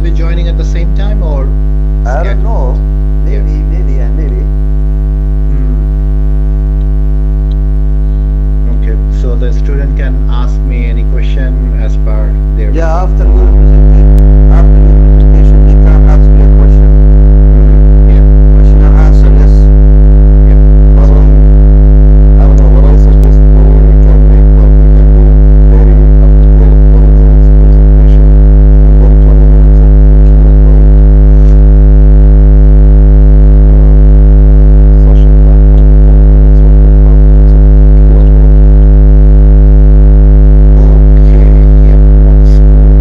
be joining at the same time or I don't schedule? know. Yeah. Maybe. Okay, so the student can ask me any question as per their. Yeah, after your presentation, they can ask you a question. Yeah. Question and answer, yes. Yeah. But I don't know what I suggest. Maybe we can make like we can do very up to 20 minutes presentation and then 20 minutes of Q&A session, like 20 minutes or 25 minutes of Q&A. Okay. Yep. That's good.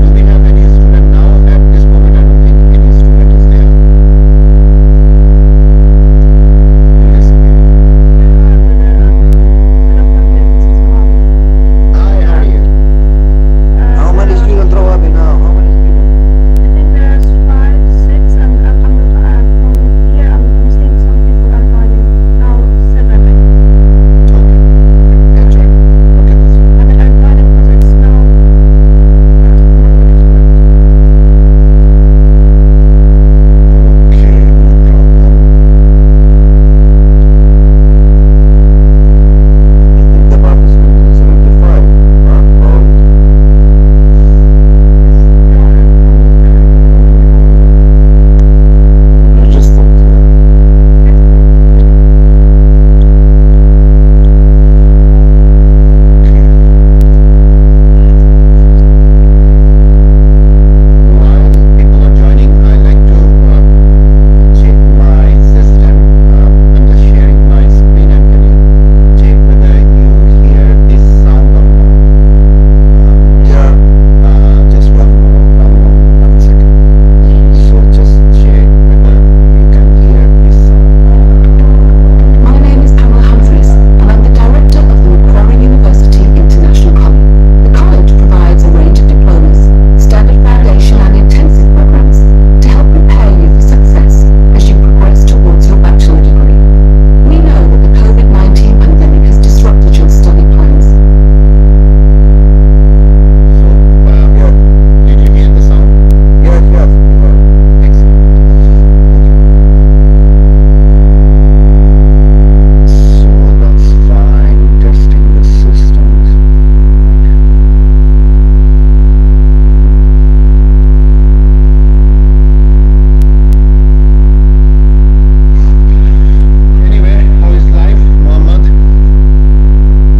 Do we have any student now at this moment? I don't think any student is there. Yes. Hi, how are you? How many students are we now? How many students? I think there's 5, 6, and from here I'm seeing some people are joining now 7. Okay. Yeah, join. Okay, that's good. I'm joining because it's now nobody's left. Okay, no problem. I think the bar is 75, huh? Or Registered. While people are joining, I like to check my system. I'm just sharing my screen, and can you check whether you hear this sound or not? yeah. Just one second. So just check whether you can hear this sound. My name is Pamela Humphreys, and I'm the director of the Macquarie University International College. The college provides a range of diplomas, standard foundation and intensive programs to help prepare you for success as you progress towards your bachelor degree. We know that the COVID-19 pandemic has disrupted your study plans. So, Yeah. did you hear the sound? Yes. Excellent. Okay. So that's fine. Testing the systems. Anyway, how is life, Mohammed?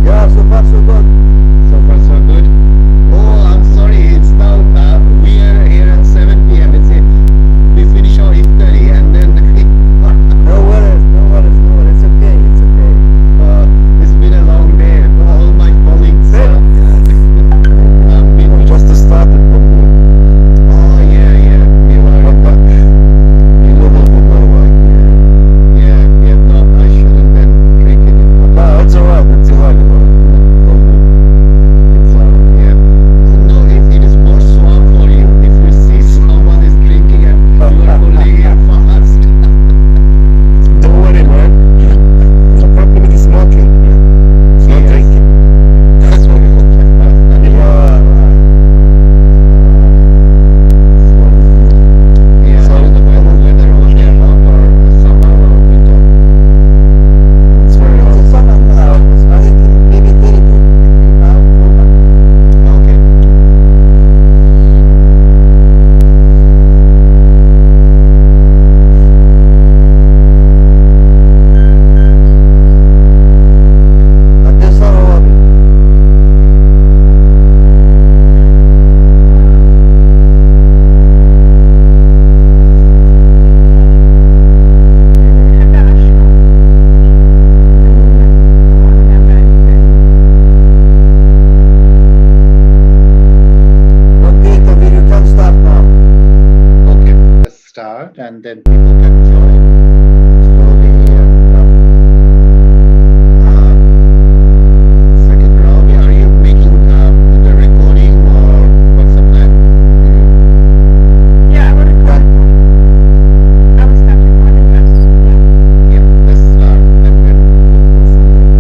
Yeah, so far so good. So far so good. Oh, I'm sorry. It's now we are here at 7 p.m. It's we finish our iftar and then No worries. It's okay. it's been a long day. All my colleagues been Just started the new oh yeah. We were in the middle of the day, like yeah. No, I shouldn't then drink it. no, it's alright. It's alright. It's yeah. No, it is more swab for you if you see someone is drinking and you are holding your fast. Don't worry, man. The problem is smoking. It's not Yes. drinking. That's what yeah. How is the weather over there? Hot or summer or winter? It's very It's hot. summer now. I think maybe 32 now. Okay. And this how are we? Okay, the video can start now. Okay. Let's start and then people can join slowly. Second round. Are you making the recording or what's the plan? Yeah, I will record. I will start recording us. Yeah. Yeah. Let's start and then we'll go from there.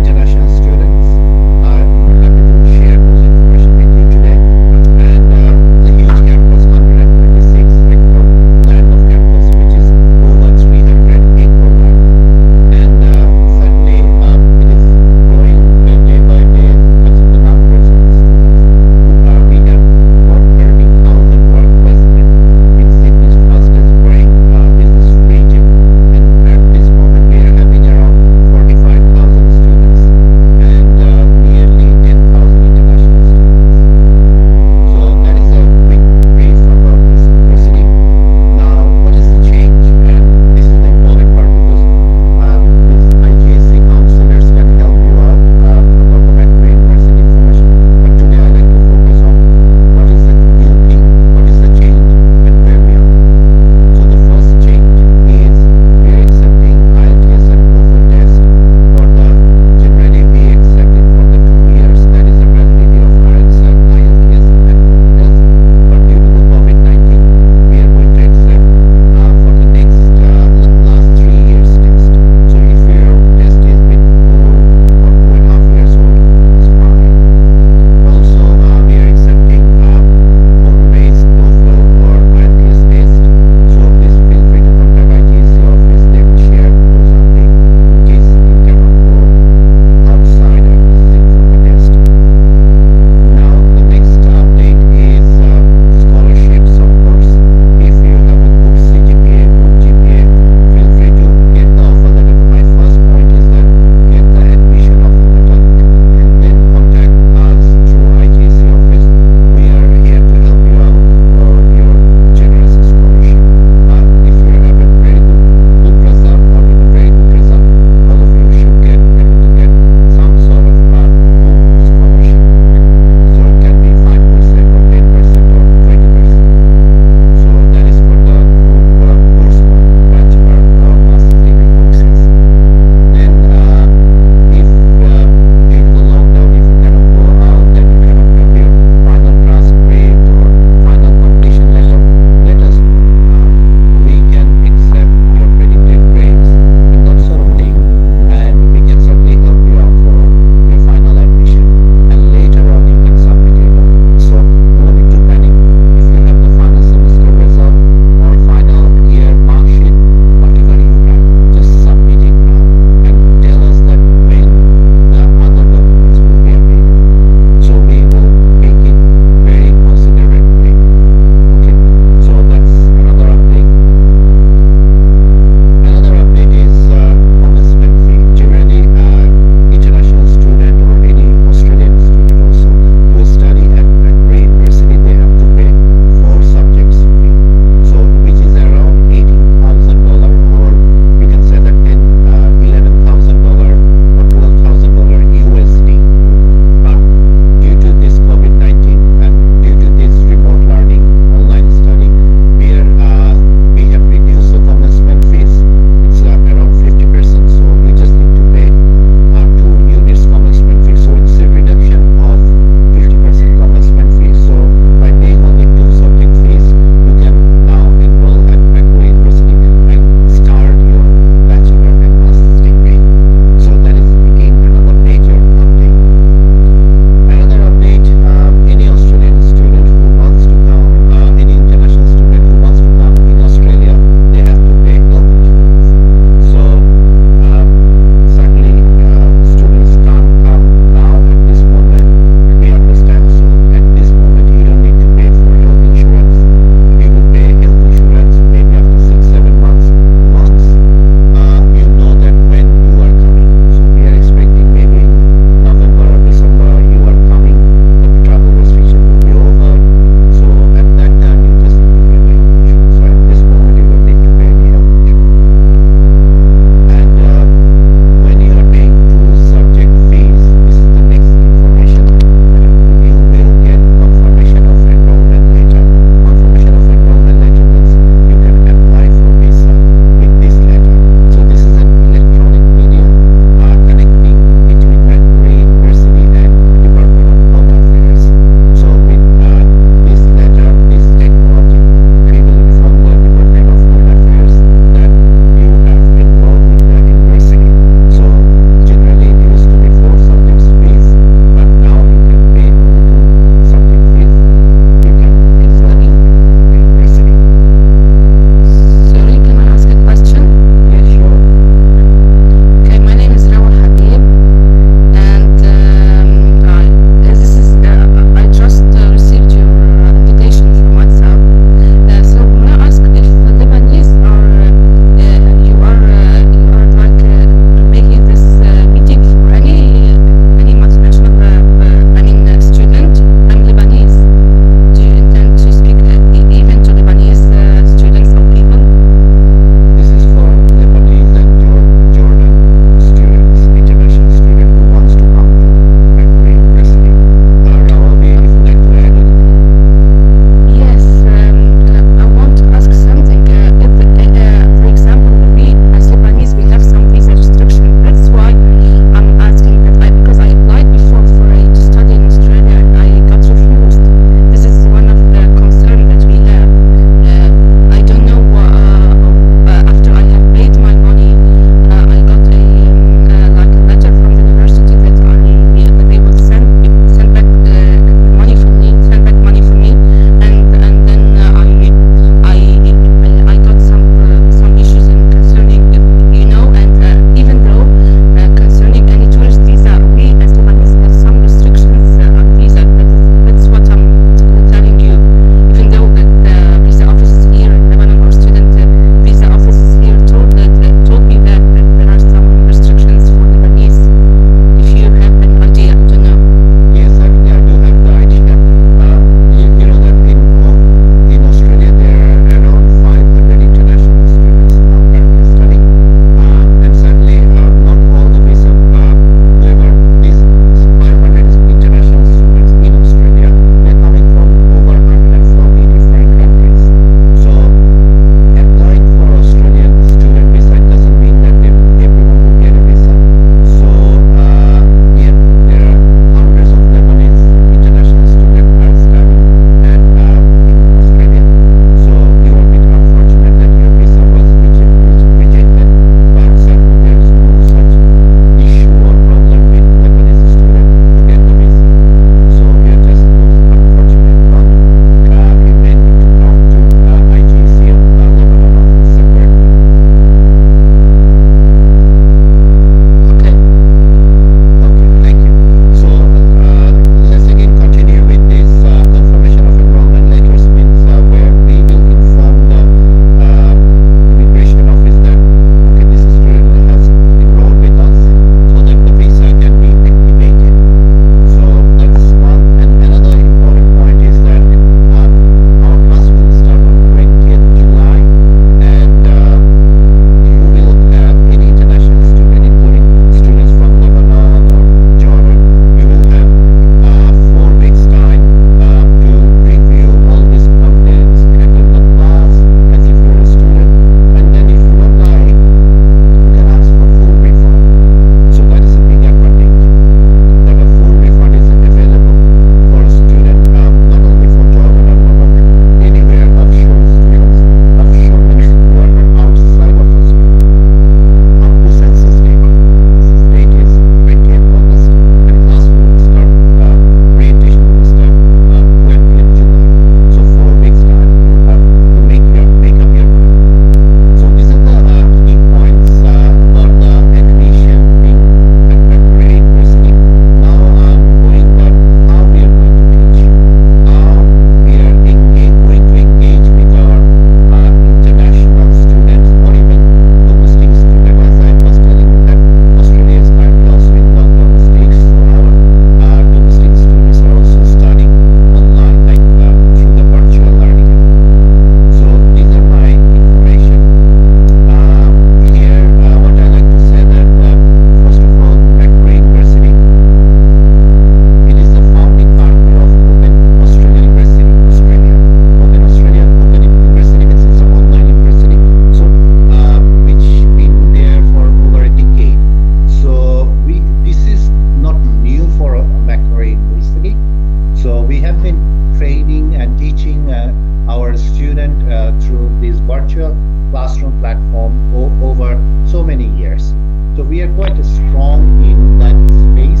we are quite strong in that space.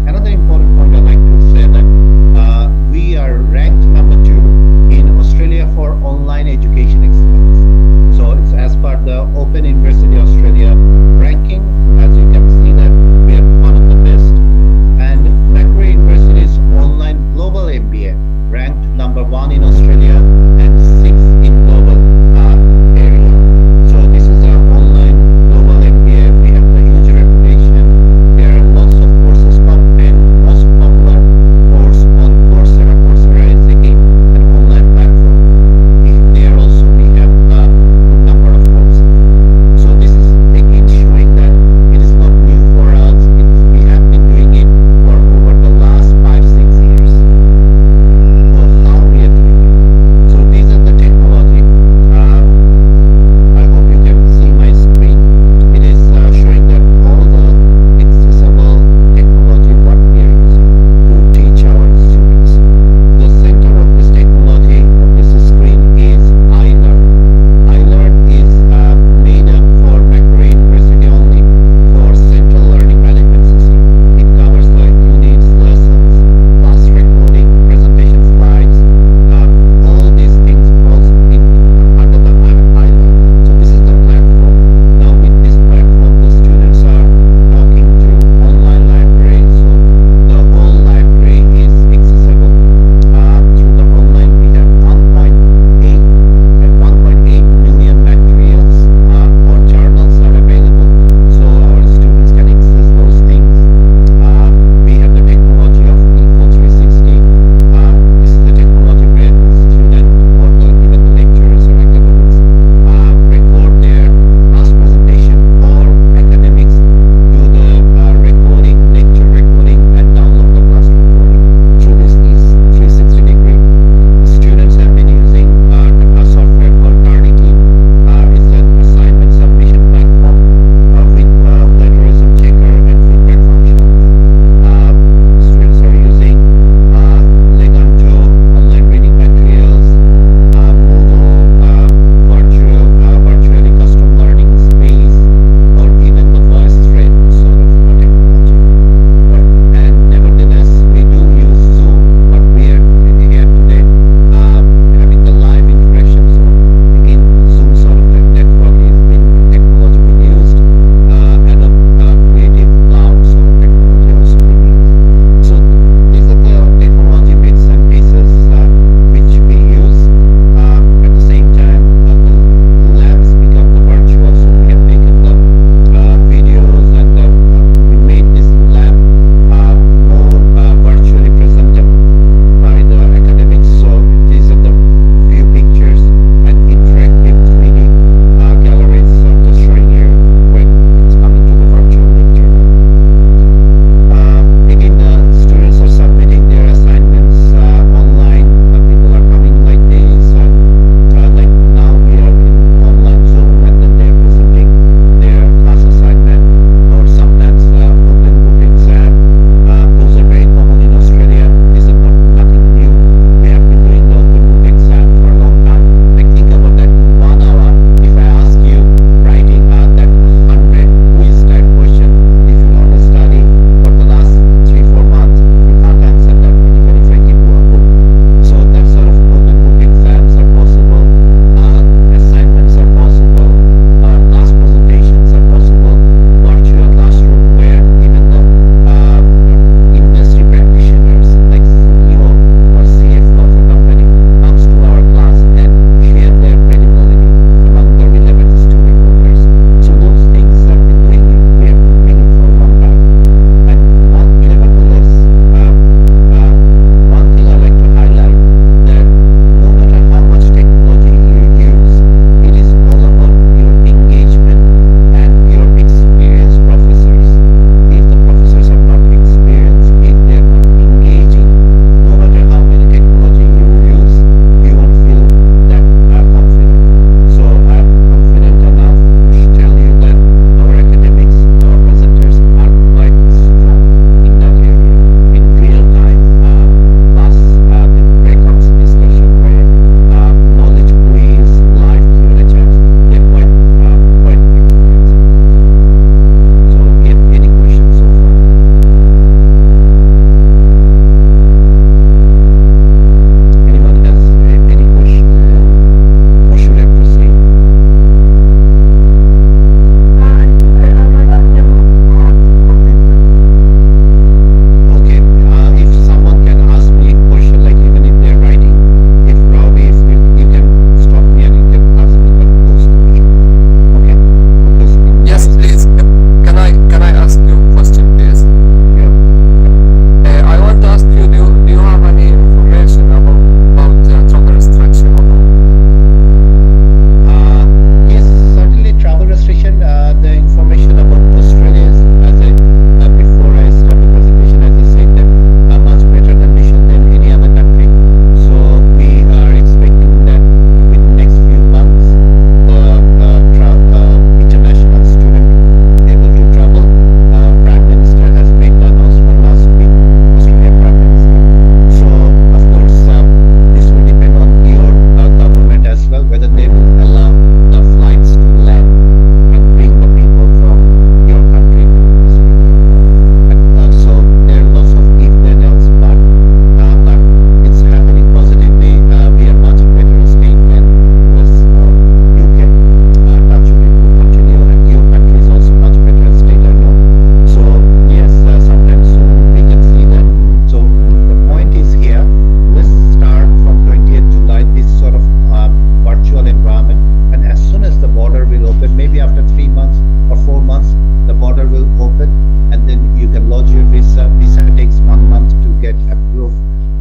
Another important point I'd like to say that we are ranked number 2 in Australia for online education excellence. So it's as per the Open University Australia ranking. As you can see that we are one of the best. And Macquarie University's online global MBA ranked number 1 in Australia and 6th in global area. So this is our online global MBA. We have a huge reputation. There are lots of courses, and most popular course on Coursera. Coursera is again an online platform. There also we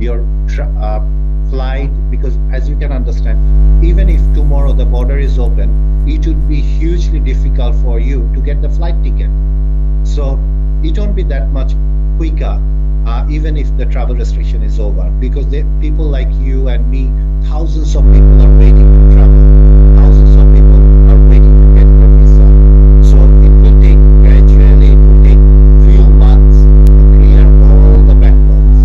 your flight, because as you can understand, even if tomorrow the border is open, it would be hugely difficult for you to get the flight ticket. So it won't be that much quicker, even if the travel restriction is over, because people like you and me, thousands of people are waiting to travel. Thousands of people are waiting to get their visa. So it will take gradually, it will take few months to clear all the backlogs.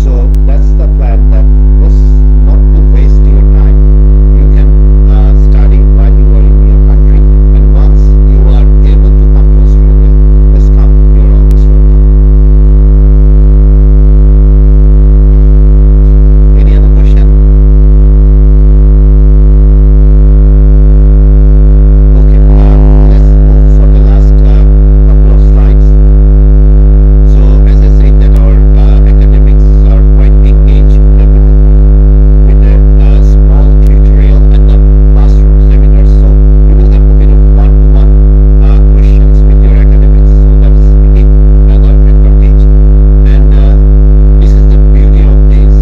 So that's the plan, that just not to waste your time. You can study while you are in your country, and once you are able to come to Australia, just come. You're always welcome. Any other question? Okay, let's move for the last couple of slides. So as I said, that our academics are quite engaged with the small tutorial and the classroom seminars. So you will have a bit of one-to-one questions with your academics. So that's again another advantage. And this is the beauty of this.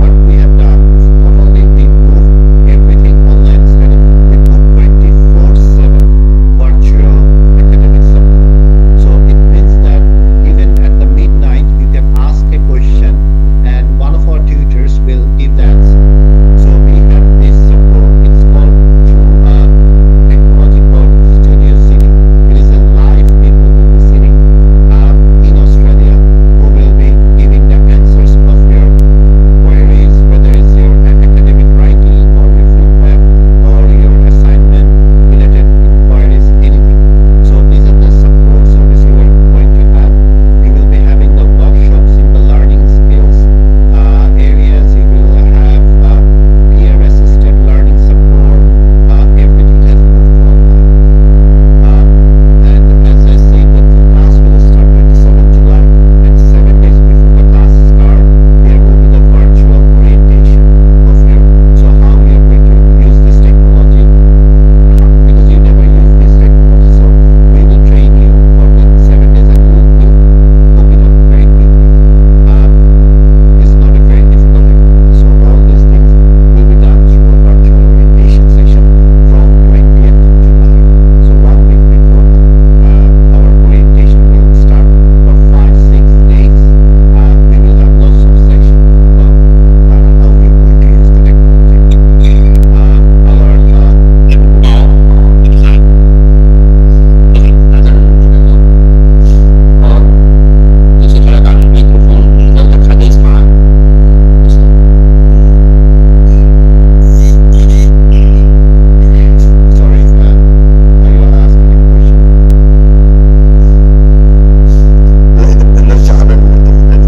What we have done is not only we moved everything online study, we put 24/7 virtual academic support. So it means that even at the midnight, you can ask a question and one of our tutors will give the answer. So we have this support. It's called through technology called Studio City. It is a live people who will be sitting in Australia, who will be giving the answers of your queries, whether it's your academic writing or your feedback or your assignment related inquiries, anything. So these are the support services you are going to have. You will be having the workshops in the learning skills areas. You will have peer assisted learning support. Everything has moved to online. And as I said, that the class will start 27 July, and 7 days before the class start, there will be the virtual orientation of your, so how you are going to use this technology, because you never use this technology. So we will train you for the 7 days, and you will hook it up very quickly. It's not a very difficult activity. So all these things will be done through a virtual orientation session from 20th July. So 1 week before our orientation will start for 5-6 days. We will have lots of sessions about how we are going to use the technology. تشغلك على الميكروفون من غير الحديث معك. Sorry, are you asking a question? لا إذا بدنا نرجع على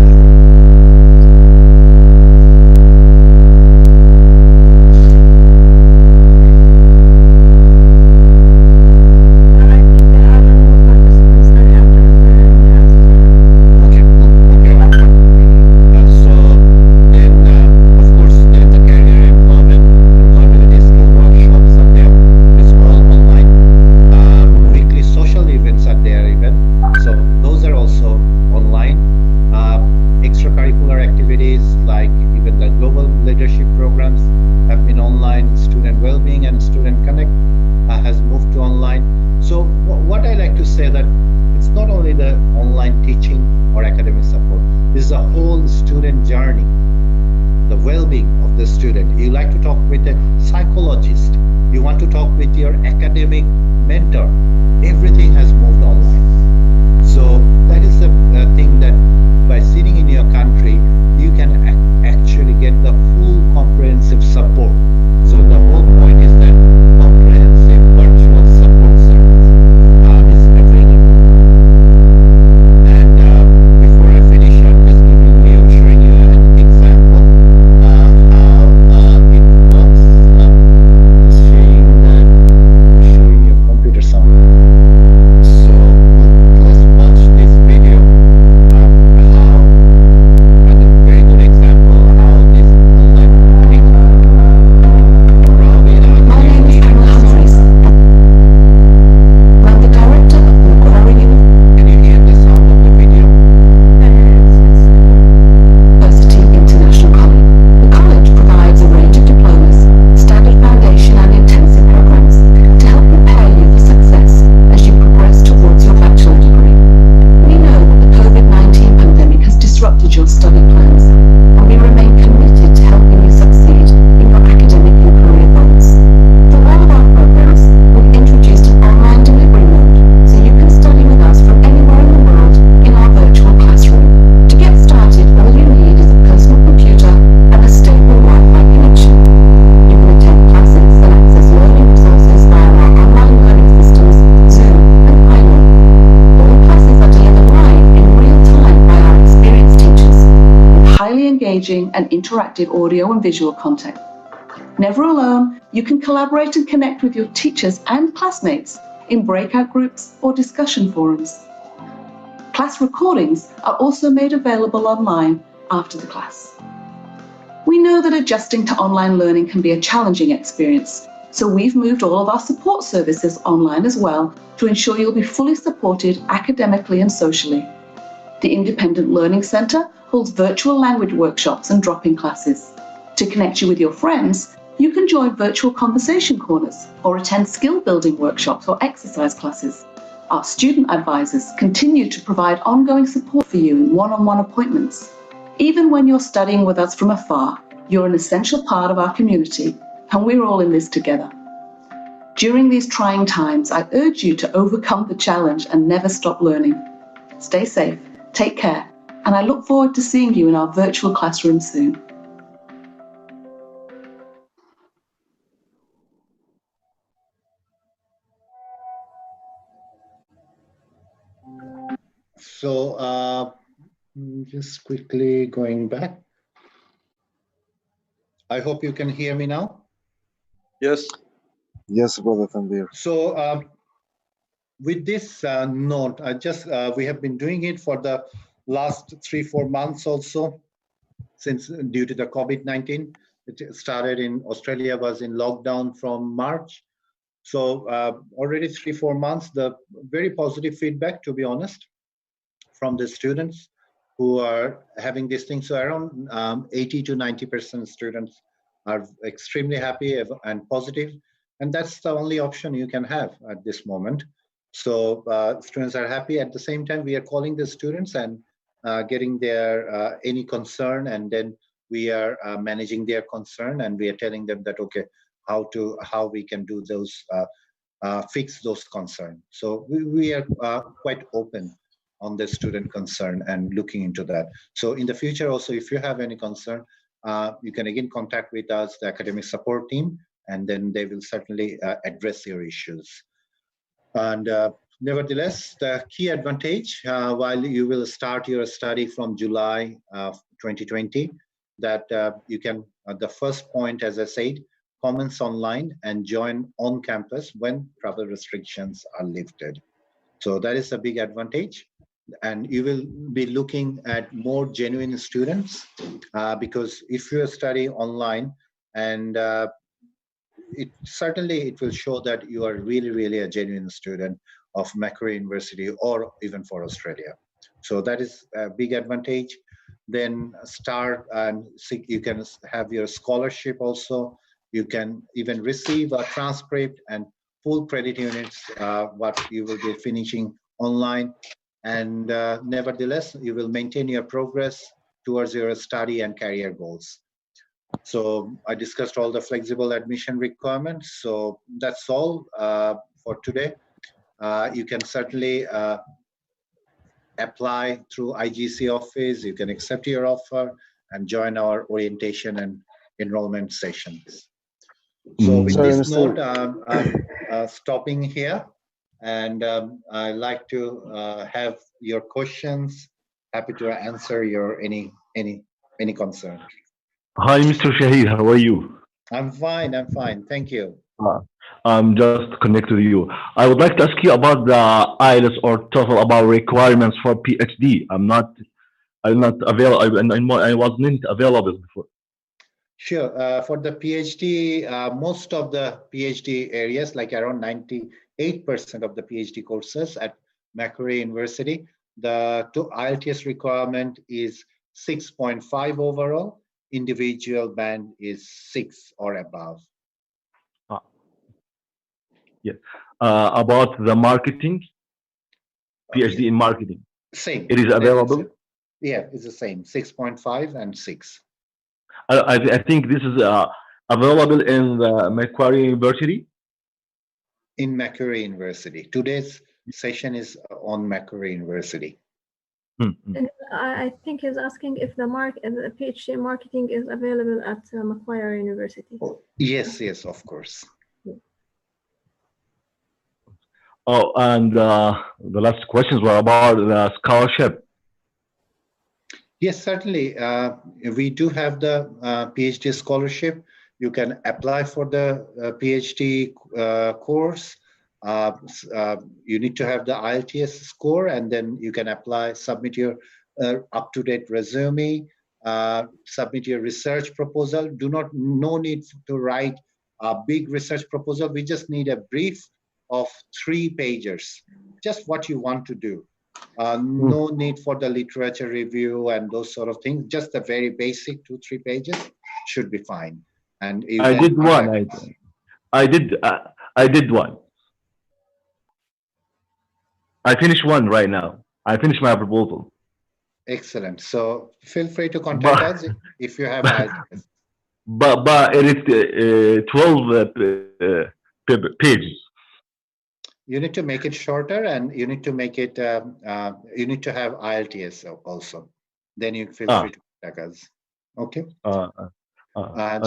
I think there are no participants that have to Okay, okay. So then, of course, then the career employability skill workshops are there. It's all online. Weekly social events are there even. So those are also online. Extracurricular activities like even the global leadership programs have been online. Student Wellbeing and Student Connect has moved to online. So what I like to say that it's not only the online teaching or academic support. This is a whole student journey, the well-being of the student. You like to talk with a psychologist. You want to talk with your academic mentor. Everything has moved online. So that is the thing, that by sitting in your country, you can actually get the full comprehensive support. So the whole point is that comprehensive virtual support service is available. And before I finish, I'm just showing you an example how it works. Just showing your computer sound. So let's watch this video. How, and a very good example how this online engaging and interactive audio and visual content. Never alone, you can collaborate and connect with your teachers and classmates in breakout groups or discussion forums. Class recordings are also made available online after the class. We know that adjusting to online learning can be a challenging experience, so we've moved all of our support services online as well to ensure you'll be fully supported academically and socially. The Independent Learning Centre holds virtual language workshops and drop-in classes. To connect you with your friends, you can join virtual conversation corners or attend skill-building workshops or exercise classes. Our student advisors continue to provide ongoing support for you in one-on-one appointments. Even when you're studying with us from afar, you're an essential part of our community, and we're all in this together. During these trying times, I urge you to overcome the challenge and never stop learning. Stay safe, take care, and I look forward to seeing you in our virtual classroom soon. So just quickly going back. I hope you can hear me now. Yes. Yes, Brother Tanvir. So with this note, we have been doing it for the last 3-4 months also, since due to the COVID-19. It started in Australia, was in lockdown from March. So already 3-4 months, the very positive feedback, to be honest, from the students who are having this thing. So around 80 to 90% students are extremely happy and positive. And that's the only option you can have at this moment. So students are happy. At the same time, we are calling the students and getting their any concern, and then we are managing their concern, and we are telling them that, okay, how we can do those, fix those concerns. So we are quite open on the student concern and looking into that. So in the future also, if you have any concern, you can again contact with us, the academic support team, and then they will certainly address your issues. And nevertheless, the key advantage, while you will start your study from July 2020, that you can, the first point, as I said, commence online and join on campus when travel restrictions are lifted. So that is a big advantage. And you will be looking at more genuine students, because if you study online, and it will show that you are really a genuine student of Macquarie University or even for Australia. So that is a big advantage. Then start and see, you can have your scholarship also. You can even receive a transcript and full credit units, what you will be finishing online. And nevertheless, you will maintain your progress towards your study and career goals. So I discussed all the flexible admission requirements. So that's all for today. You can certainly apply through IGC office. You can accept your offer and join our orientation and enrollment sessions. So with this note, I'm stopping here. And I'd like to have your questions. Happy to answer your any concern. Hi, Mr. Shahid. How are you? I'm fine. I'm fine. Thank you. I'm just connected to you. I would like to ask you about the IELTS or TOEFL, about requirements for PhD. I'm not available, and I wasn't available before. Sure. For the PhD, most of the PhD areas, like around 98% of the PhD courses at Macquarie University, the IELTS requirement is 6.5 overall. Individual band is 6 or above. Yeah. About the marketing, PhD in marketing. Same. It is available? Yeah, it's the same, 6.5 and 6. I think this is available in the Macquarie University? In Macquarie University. Today's session is on Macquarie University. I think he's asking if the PhD in marketing is available at Macquarie University. Oh, yes, of course. Oh, and the last questions were about the scholarship. Yes, certainly. We do have the PhD scholarship. You can apply for the PhD course. You need to have the IELTS score, and then you can apply, submit your up-to-date resume, submit your research proposal. No need to write a big research proposal. We just need a brief of 3 pages, just what you want to do. No need for the literature review and those sort of things. Just a very basic 2-3 pages should be fine. And you I then did one. I did one. I finished one right now. I finished my proposal. Excellent. So feel free to contact us if you have ideas. But it is 12 pages. You need to make it shorter, and you need to make it. You need to have IELTS also. Then you feel free to contact us. Okay.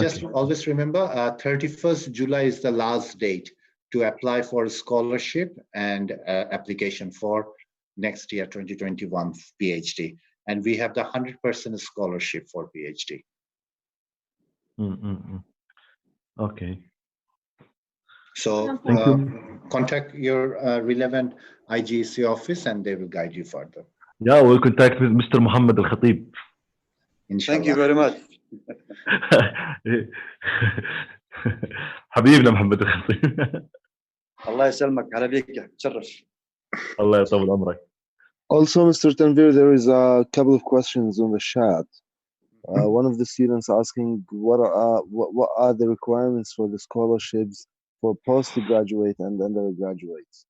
Just Okay. always remember, 31st July is the last date to apply for a scholarship and application for next year 2021 PhD, and we have the 100% scholarship for PhD. Okay. So contact your relevant IGEC office, and they will guide you further. Yeah, we'll contact Mr. Muhammad Al Khatib. Inshallah. Thank you very much. حبيبنا محمد الخطيب. الله يسلمك على بيك تشرف. الله يطول عمرك. Also, Mr. Tanvir, there is a couple of questions on the chat. One of the students asking what are the requirements for the scholarships for postgraduate and undergraduates?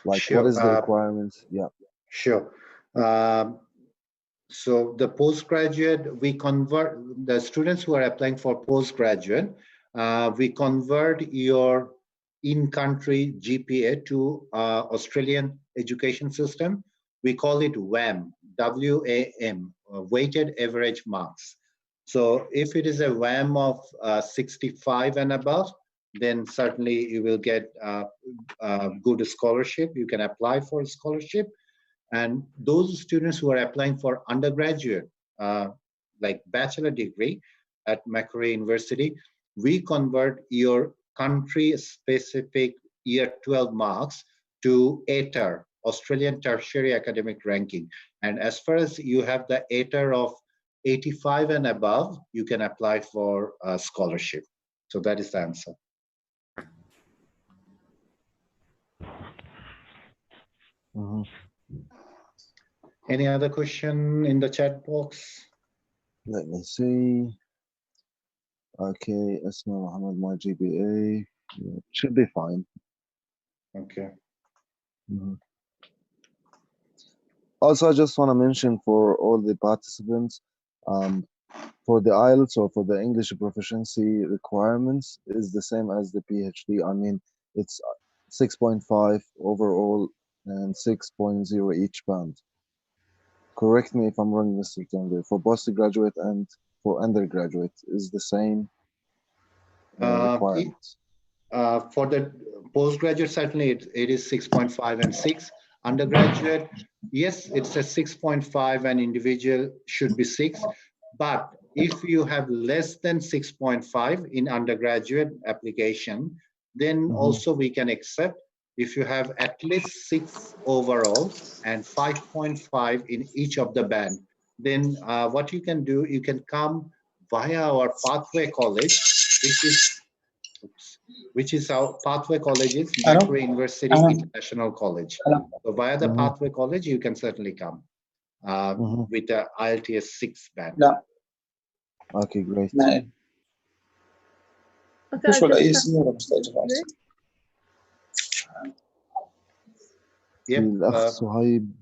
Like, Sure. what is the requirements? Yeah. Sure. So the postgraduate, we convert the students who are applying for postgraduate. We convert your in-country GPA to Australian education system. We call it WAM, W-A-M, weighted average marks. So if it is a WAM of 65 and above, then certainly you will get a good scholarship. You can apply for a scholarship. And those students who are applying for undergraduate, like bachelor degree at Macquarie University, we convert your country-specific year 12 marks to ATAR, Australian Tertiary Academic Ranking. And as far as you have the ATAR of 85 and above, you can apply for a scholarship. So that is the answer. Any other question in the chat box? Let me see. Okay, Ismail Muhammad, my GPA should be fine. Okay. Also, I just want to mention for all the participants, for the IELTS or for the English proficiency requirements is the same as the PhD. I mean, it's 6.5 overall and 6.0 each band. Correct me if I'm wrong, Mr. Tanvir. For postgraduate and for undergraduate is the same requirements. For the postgraduate, certainly it is 6.5 and 6. Undergraduate, yes, it's a 6.5 and individual should be 6. But if you have less than 6.5 in undergraduate application, then also we can accept if you have at least 6 overall and 5.5 in each of the band. Then what you can do, you can come via our Pathway College, which is our Pathway College is Macquarie University International College. So via the Pathway College, you can certainly come with the IELTS 6 band. Okay, great. Okay, Yep. الأخ صهيب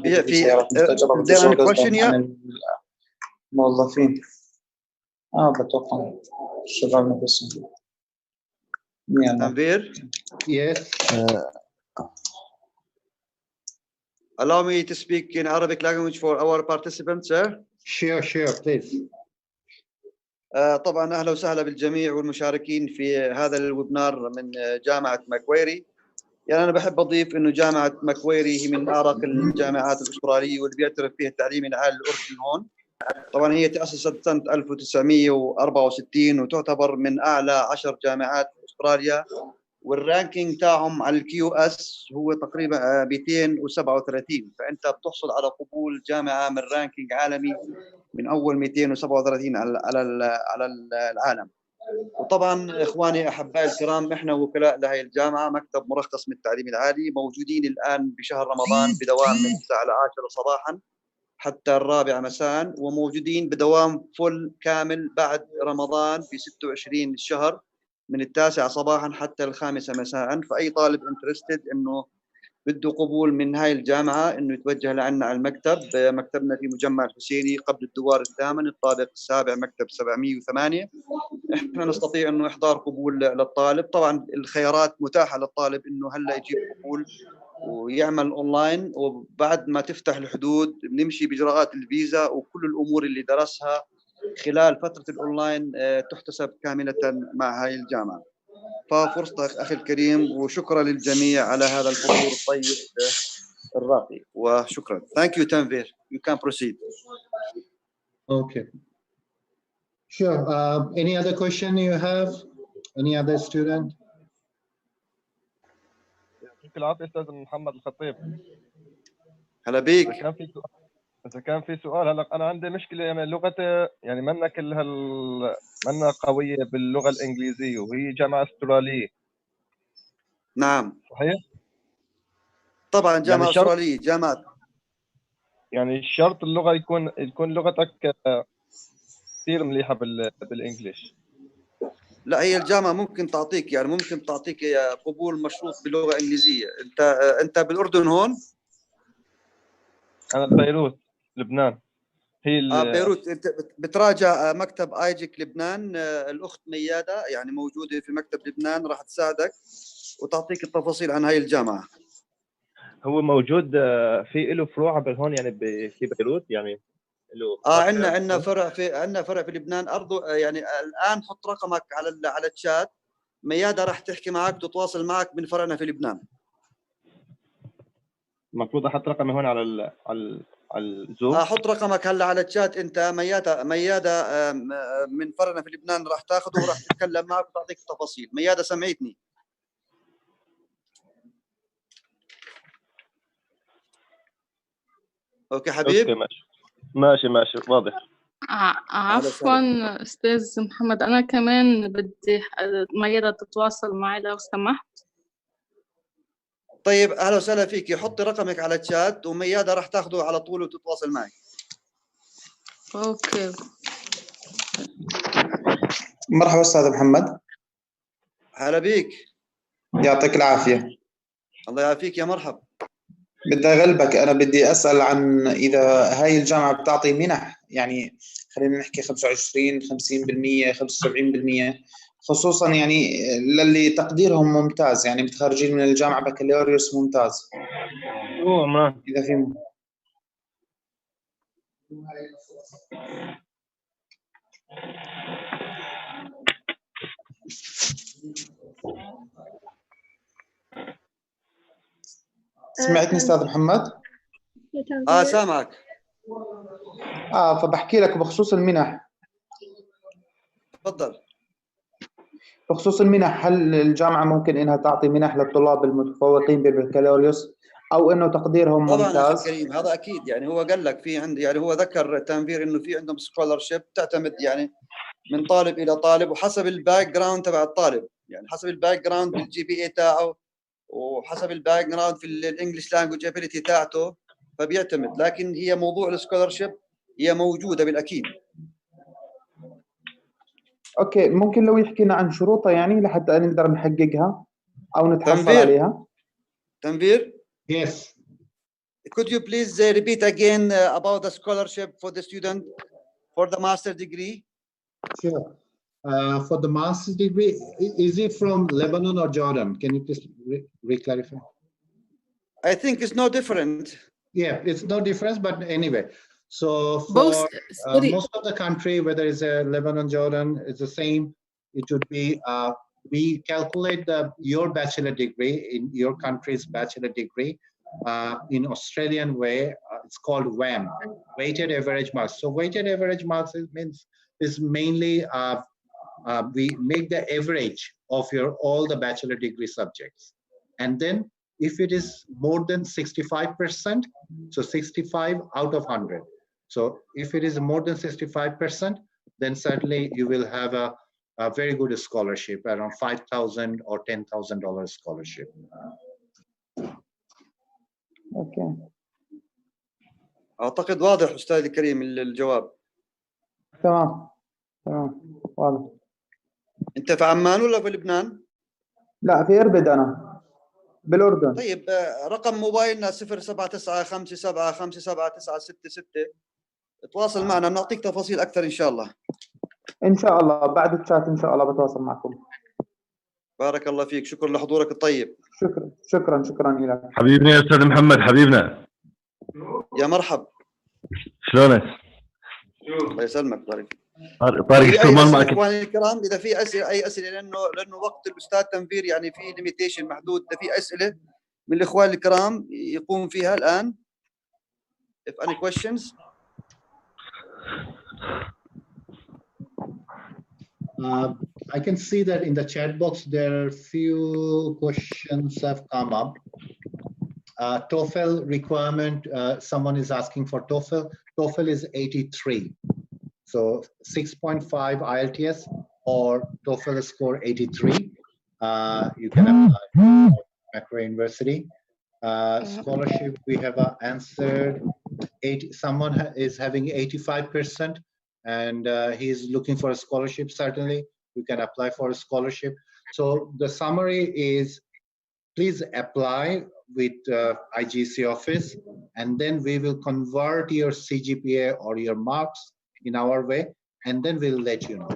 هي في there any question yet? الموظفين بتوقع الشباب نفسهم. Tanvir? Yes. Allow me to speak in Arabic language for our participants, sir. Sure, please. طبعا أهلا وسهلا بالجميع والمشاركين في هذا الويبنار من جامعة ماكويري. يعني أنا بحب أضيف إنه جامعة ماكويري هي من أعرق الجامعات الأسترالية واللي بيعترف فيها التعليم العالي الأردني هون. طبعا هي تأسست سنة 1964 وتعتبر من أعلى 10 جامعات أستراليا، والرانكينج تاعهم على الكيو اس هو تقريبا 237. فأنت بتحصل على قبول جامعة من رانكينج عالمي من أول 237 على العالم. وطبعا اخواني احبائي الكرام، احنا وكلاء لهي الجامعه مكتب مرخص من التعليم العالي، موجودين الان بشهر رمضان بدوام من 9 ل 10 صباحا حتى 4 مساء، وموجودين بدوام فل كامل بعد رمضان في 26 الشهر من 9 صباحا حتى 5 مساء. فاي طالب انترستد انه بده قبول من هاي الجامعة إنه يتوجه لعنا على المكتب. مكتبنا في مجمع الحسيني قبل الدوار الثامن الطابق السابع مكتب 708. إحنا نستطيع إنه إحضار قبول للطالب. طبعا الخيارات متاحة للطالب إنه هلا يجيب قبول ويعمل أونلاين، وبعد ما تفتح الحدود بنمشي بإجراءات الفيزا وكل الأمور اللي درسها خلال فترة الأونلاين تحتسب كاملة مع هاي الجامعة. ففرصتك أخي الكريم، وشكرا للجميع على هذا الحضور الطيب الراقي، وشكرا. Thank you Tanvir. You can proceed. Okay. Sure. Any other question you have? Any other student? يعطيك العافية أستاذ محمد الخطيب. هلا بيك. إذا كان في سؤال، هلا أنا عندي مشكلة، يعني لغتي يعني منا كلها منا قوية باللغة الإنجليزية، وهي جامعة أسترالية. نعم. صحيح؟ طبعا جامعة يعني أسترالية جامعة. يعني الشرط اللغة يكون لغتك كثير مليحة بالإنجليش. لا، هي الجامعة ممكن تعطيك قبول مشروط بلغة إنجليزية. أنت بالأردن هون؟ أنا ببيروت لبنان. هي بيروت. أنت بتراجع مكتب ايجك لبنان. الأخت ميادة يعني موجودة في مكتب لبنان راح تساعدك وتعطيك التفاصيل عن هاي الجامعة. هو موجود في له فروع هون يعني في بيروت يعني له. عندنا فرع في لبنان أرضه. يعني الآن حط رقمك على الشات، ميادة راح تحكي معك تتواصل معك من فرعنا في لبنان. المفروض احط رقمي هون على الزوم. احط رقمك هلا على الشات. انت ميادة من فرعنا في لبنان راح تاخذه وراح تتكلم معك وتعطيك التفاصيل. ميادة سمعتني؟ اوكي حبيب. اوكي ماشي واضح. عفوا استاذ محمد، انا كمان بدي ميادة تتواصل معي لو سمحت. طيب اهلا وسهلا فيك. حطي رقمك على الشات وميادة راح تاخذه على طول وتتواصل معك. اوكي. مرحبا استاذ محمد. هلا بيك. يعطيك العافية. الله يعافيك. يا مرحب. بدي أغلبك، أنا بدي أسأل عن إذا هاي الجامعة بتعطي منح، يعني خلينا نحكي 25 50% 75%، خصوصا يعني للي تقديرهم ممتاز، يعني متخرجين من الجامعة بكالوريوس ممتاز. عمران إذا في سمعتني استاذ محمد؟ سامعك. فبحكي لك بخصوص المنح. تفضل. بخصوص المنح، هل الجامعة ممكن انها تعطي منح للطلاب المتفوقين بالبكالوريوس او انه تقديرهم ممتاز؟ طبعا اخي الكريم، هذا اكيد. يعني هو قال لك في عندي، يعني هو ذكر تنفير انه في عندهم سكولرشيب تعتمد يعني من طالب الى طالب وحسب الباك جراوند تبع الطالب، يعني حسب الباك جراوند بالجي بي اي تاعه وحسب الباك جراوند في الانجليش لانجويج ابيليتي تاعته، فبيعتمد. لكن هي موضوع السكولرشيب هي موجوده بالاكيد. اوكي، ممكن لو يحكينا عن شروطها يعني لحتى نقدر نحققها او نتحصل عليها. تنفير. Yes. Could you please repeat again about the scholarship for the student for the master degree? Sure. For the master's degree, is it from Lebanon or Jordan? Can you please re-clarify? I think it's no different. Yeah, it's no difference, but anyway. So for most of the country, whether it's Lebanon, Jordan, it's the same. It would be we calculate your bachelor degree in your country's bachelor degree in Australian way. It's called WAM, weighted average marks. So weighted average marks is mainly we make the average of all the bachelor degree subjects, and then if it is more than 65%, so 65 out of 100. So if it is more than 65%, then certainly you will have a very good scholarship, around $5,000 or $10,000 scholarship. اوكي. اعتقد واضح استاذ الكريم الجواب. تمام واضح. انت في عمان ولا في لبنان؟ لا في اربد انا بالاردن. طيب رقم موبايلنا 0795755796. تواصل معنا بنعطيك تفاصيل اكثر ان شاء الله. ان شاء الله بعد الشات ان شاء الله بتواصل معكم. بارك الله فيك، شكرا لحضورك الطيب. شكرا لك حبيبنا يا استاذ محمد، حبيبنا يا مرحب. شلونك؟ الله يسلمك. طارق الشرمان معك. اخواني الكرام اذا في اسئله اي اسئله لانه وقت الاستاذ تنفير يعني في ليميتيشن محدود، اذا في اسئله من الاخوان الكرام يقوم فيها الان. If any questions. I can see that in the chat box there are few questions have come up. TOEFL requirement, someone is asking for TOEFL. TOEFL is 83. So 6.5 IELTS or TOEFL score 83. You can apply for Macquarie University. Scholarship, we have answered. Someone is having 85% and he's looking for a scholarship. Certainly, you can apply for a scholarship. So the summary is, please apply with IGC office, and then we will convert your CGPA or your marks in our way, and then we'll let you know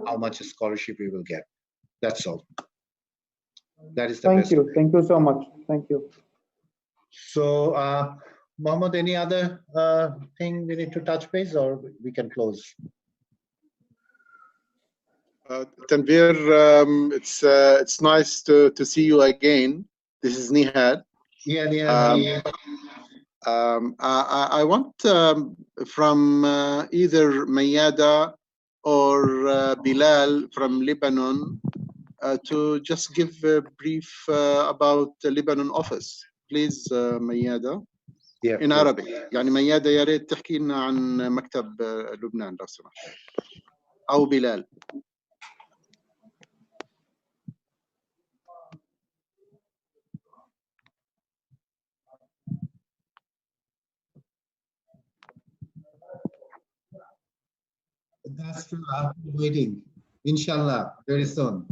how much scholarship you will get. That's all. That is the best. Thank you so much. Thank you. So, Mohammed, any other thing we need to touch base, or we can close? Tanvir, it's nice to see you again. This is Nihad. Yeah. I want from either Mayada or Bilal from Lebanon to just give a brief about the Lebanon office. Please, Mayada. In Arabic. يعني ميادة يا ريت تحكي لنا عن مكتب لبنان لو سمحت. أو بلال. That's true. I'll be waiting. Inshallah, very soon.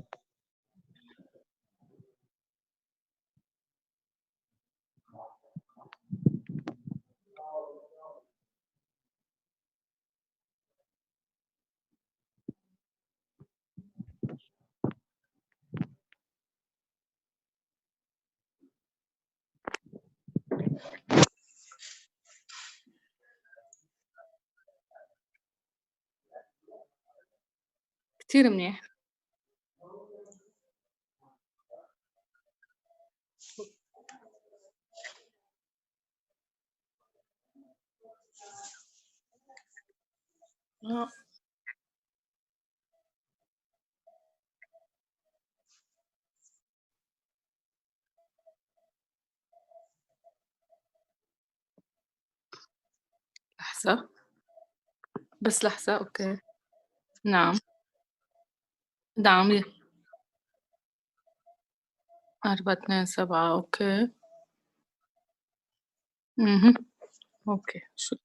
كتير منيح. لحظة بس لحظة. أوكي. نعم 427. أوكي. أوكي شو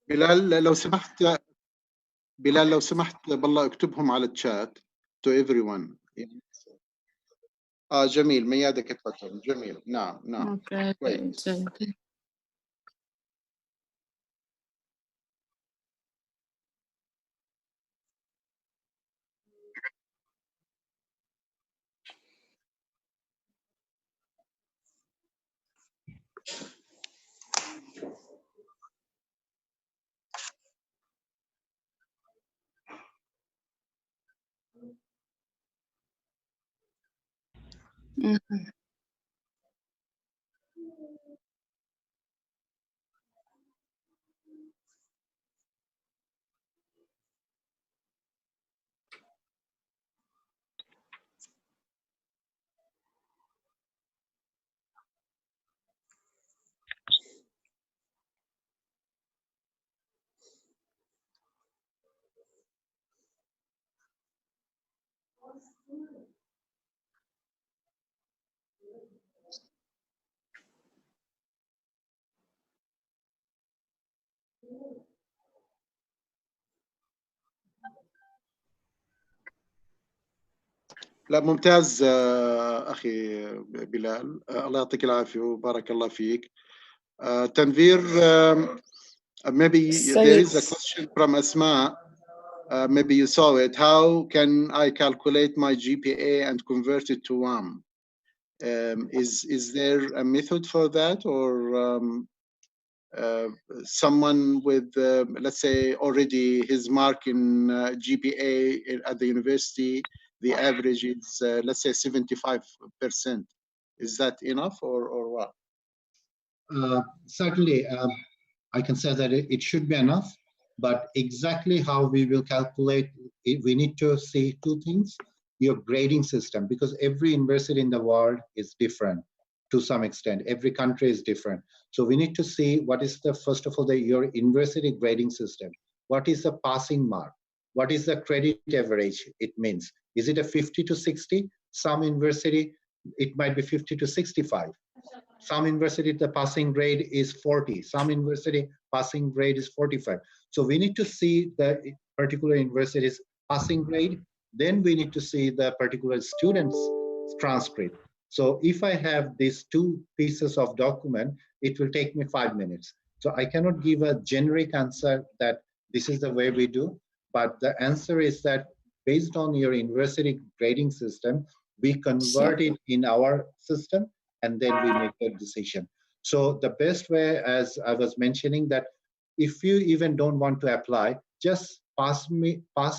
بلال لو سمحت بالله اكتبهم على الشات to everyone. جميل. ميادة كتبتهم. جميل. نعم. أوكي. كويس. Mhm. لا ممتاز أخي بلال الله يعطيك العافية وبارك الله فيك. تنفير maybe there is a question from Asma. Maybe you saw it. How can I calculate my GPA and convert it to WAM? Is there a method for that, or someone with let's say already his mark in GPA at the university, the average is let's say 75%. Is that enough, or what? Certainly, I can say that it should be enough, but exactly how we will calculate it, we need to see two things. Your grading system, because every university in the world is different to some extent. Every country is different. So we need to see what is the, first of all, your university grading system. What is the passing mark? What is the credit average it means? Is it a 50 to 60? Some university, it might be 50 to 65. Some university, the passing grade is 40. Some university passing grade is 45. So we need to see the particular university's passing grade. Then we need to see the particular student's transcript. So if I have these two pieces of document, it will take me 5 minutes. So I cannot give a generic answer that this is the way we do, but the answer is that based on your university grading system, we convert it in our system, and then we make a decision. So the best way, as I was mentioning, that if you even don't want to apply, just pass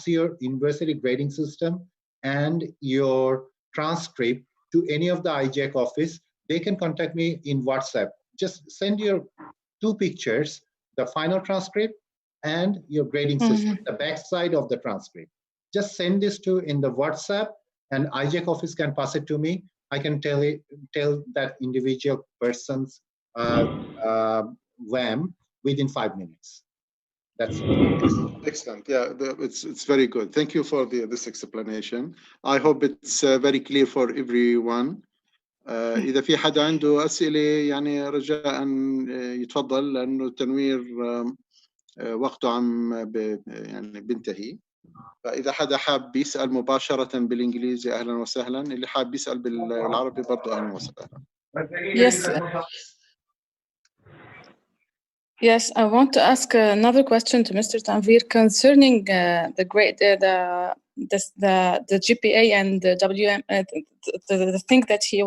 your university grading system and your transcript to any of the eijek office. They can contact me in WhatsApp. Just send your two pictures, the final transcript and your grading system, the back side of the transcript. Just send this to in the WhatsApp, and eijek office can pass it to me. I can tell that individual person's WAM within 5 minutes. That's it. Excellent. Yeah, it's very good. Thank you for this explanation. I hope it's very clear for everyone. إذا في حدا عنده أسئلة يعني رجاء يتفضل، لأنه التنوير وقته عم يعني بينتهي. فإذا حدا حاب يسأل مباشرة بالإنجليزي أهلا وسهلا، اللي حاب يسأل بالعربي برضه أهلا وسهلا. Yes. Yes, I want to ask another question to Mr. Tanvir concerning the grade, the GPA and the WM, the thing that he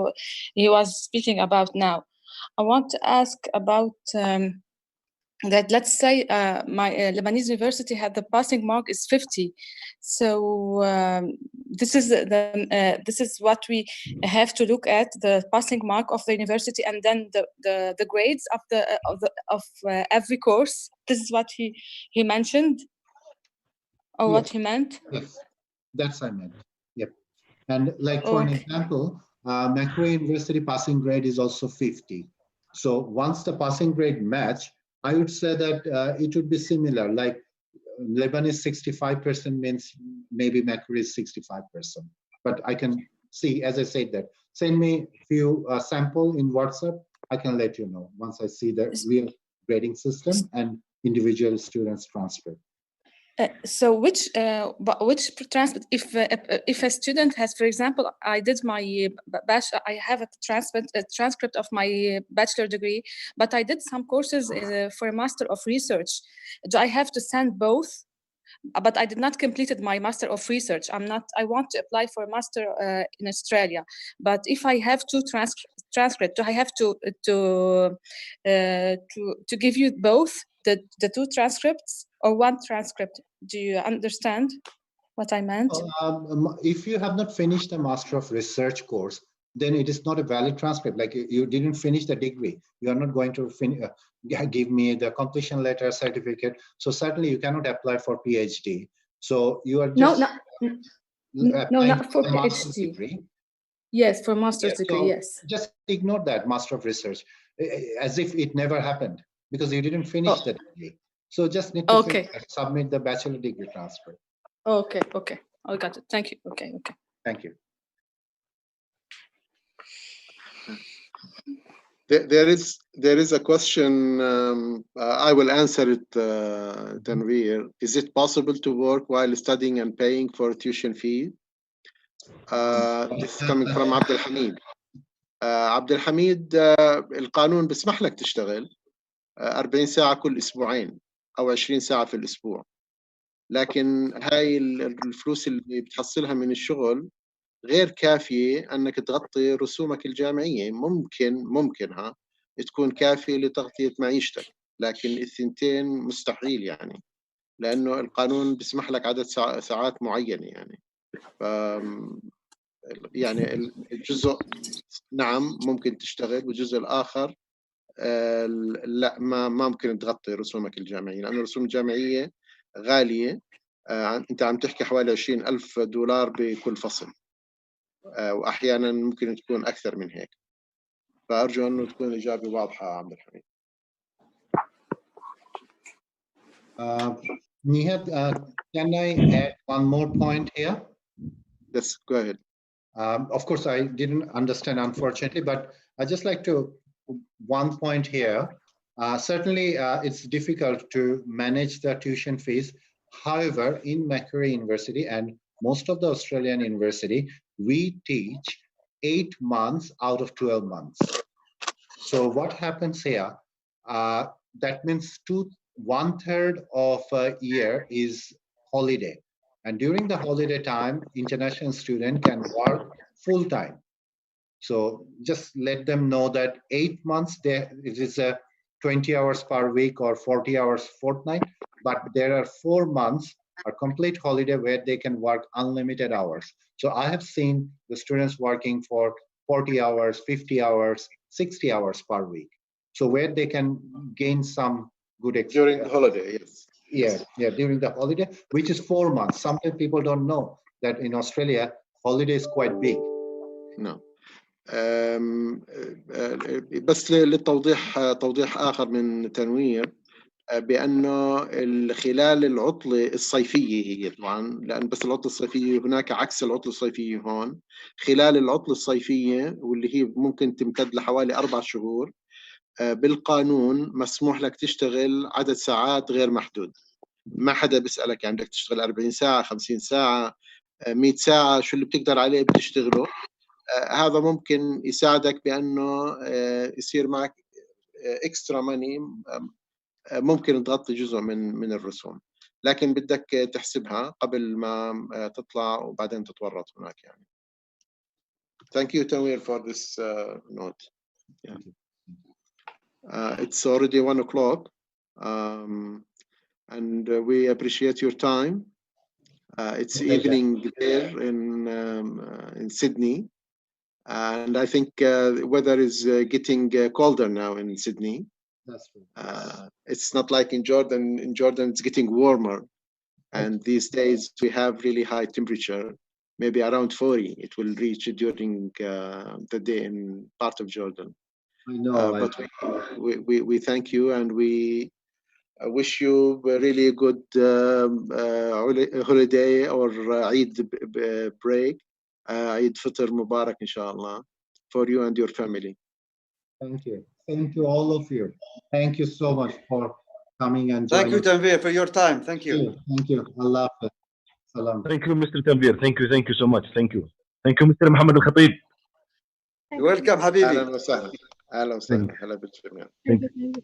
was speaking about now. I want to ask about that. Let's say my Lebanese university had the passing mark is 50, so this is what we have to look at, the passing mark of the university, and then the grades of every course. This is what he mentioned, or what he meant. Yes, that's what I meant. Yep. And like for an example, Macquarie University passing grade is also 50. So once the passing grade match, I would say that it would be similar. Like Lebanese 65% means maybe Macquarie is 65%. But I can see, as I said, that send me a few sample in WhatsApp. I can let you know once I see the real grading system and individual students transcript. So which transcript? If a student has, for example, I did my bachelor, I have a transcript of my bachelor degree, but I did some courses for a master of research. Do I have to send both? But I did not completed my master of research. I want to apply for a master in Australia. But if I have two transcripts, do I have to give you both the two transcripts or one transcript? Do you understand what I meant? If you have not finished a master of research course, then it is not a valid transcript. Like you didn't finish the degree. You are not going to give me the completion letter, certificate. So certainly you cannot apply for PhD. So you are just no, not for master's PhD. degree. Yes, for master's degree, So yes. just ignore that Master of Research as if it never happened because you didn't finish the degree. So just need to submit the bachelor degree transcript. Okay, I got it. Thank you. Okay. Thank you. There is a question. I will answer it, Tanveer. Is it possible to work while studying and paying for tuition fee? This is coming from عبد الحميد. عبد الحميد القانون بيسمح لك تشتغل 40 ساعة كل أسبوعين أو 20 ساعة في الأسبوع، لكن هاي الفلوس اللي بتحصلها من الشغل غير كافية أنك تغطي رسومك الجامعية. ممكن تكون كافية لتغطية معيشتك، لكن الثنتين مستحيل يعني، لأنه القانون بيسمح لك عدد ساعات معينة يعني. يعني الجزء نعم ممكن تشتغل، والجزء الآخر لا ما ممكن تغطي رسومك الجامعية، لأن الرسوم الجامعية غالية. أنت عم تحكي حوالي $20,000 بكل فصل، وأحيانا ممكن تكون أكثر من هيك. فأرجو أنه تكون الإجابة واضحة عبد الحميد. Nihat, can I add one more point here? Yes, go ahead. Of course, I didn't understand, unfortunately, but I just like to one point here. Certainly, it's difficult to manage the tuition fees. However, in Macquarie University and most of the Australian university, we teach 8 months out of 12 months. So what happens here? That means 1/3 of a year is holiday. And during the holiday time, international student can work full time. So just let them know that 8 months there it is a 20 hours per week or 40 hours fortnight, but there are 4 months a complete holiday where they can work unlimited hours. So I have seen the students working for 40 hours, 50 hours, 60 hours per week. So where they can gain some good experience. During the holiday, yes. Yeah, during the holiday, which is 4 months. Sometimes people don't know that in Australia, holiday is quite big. No. بس توضيح آخر من تنوير، بأنه خلال العطلة الصيفية هي طبعا، لأن بس العطلة الصيفية هناك عكس العطلة الصيفية هون. خلال العطلة الصيفية واللي هي ممكن تمتد لحوالي 4 شهور، بالقانون مسموح لك تشتغل عدد ساعات غير محدود. ما حدا بيسألك يعني بدك تشتغل 40 ساعة 50 ساعة 100 ساعة، شو اللي بتقدر عليه بتشتغله. هذا ممكن يساعدك بأنه يصير معك اكسترا ماني، ممكن تغطي جزء من الرسوم، لكن بدك تحسبها قبل ما تطلع وبعدين تتورط هناك يعني. Thank you, Tanweer, for this note. Yeah. It's already 1 o'clock, and we appreciate your time. It's evening there in Sydney, and I think weather is getting colder now in Sydney. That's true. It's not like in Jordan. In Jordan, it's getting warmer, and these days we have really high temperature, maybe around 40. It will reach during the day in part of Jordan. I know. But we thank you, and we wish you a really good holiday or Eid break. Eid Fitr Mubarak, inshallah, for you and your family. Thank you. Thank you, all of you. Thank you so much for coming and joining. Thank you, Tanveer, for your time. Thank you. Thank you. Allah Hafiz. Salam. Thank you, Mr. Tanveer. Thank you so much. Thank you, Mr. Mohammed Al-Khatib. Welcome, Habibi. أهلا وسهلا. أهلا وسهلا. هلا بالجميع. Thank you.